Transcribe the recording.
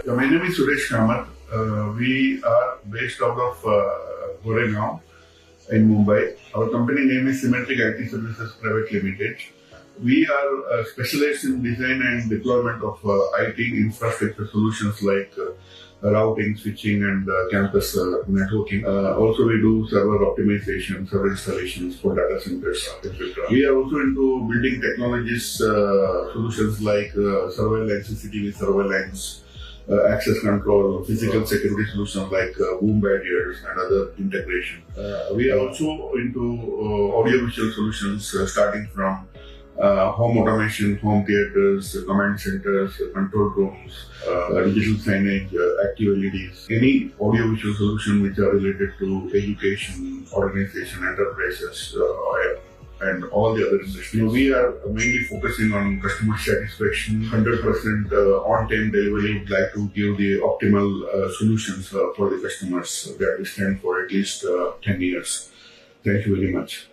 My name is Suresh Kamath. We are based out of Goregaon in Mumbai. Our company name is Symmetric IT Services Private Limited. We are specialized in design and deployment of IT infrastructure solutions like routing, switching, and campus networking. Also, we do server optimization, server installations for data centers, etc. We are also into building technologies, solutions like surveillance, CCTV surveillance, access control, physical security solutions like boom barriers and other integration. We are also into audiovisual solutions starting from home automation, home theaters, command centers, control rooms, digital signage, active LEDs, any audiovisual solution which are related to education, organization, enterprises, and all the other industries. We are mainly focusing on customer satisfaction, 100% on-time delivery. We would like to give the optimal solutions for the customers that we stand for at least 10 years. Thank you very much.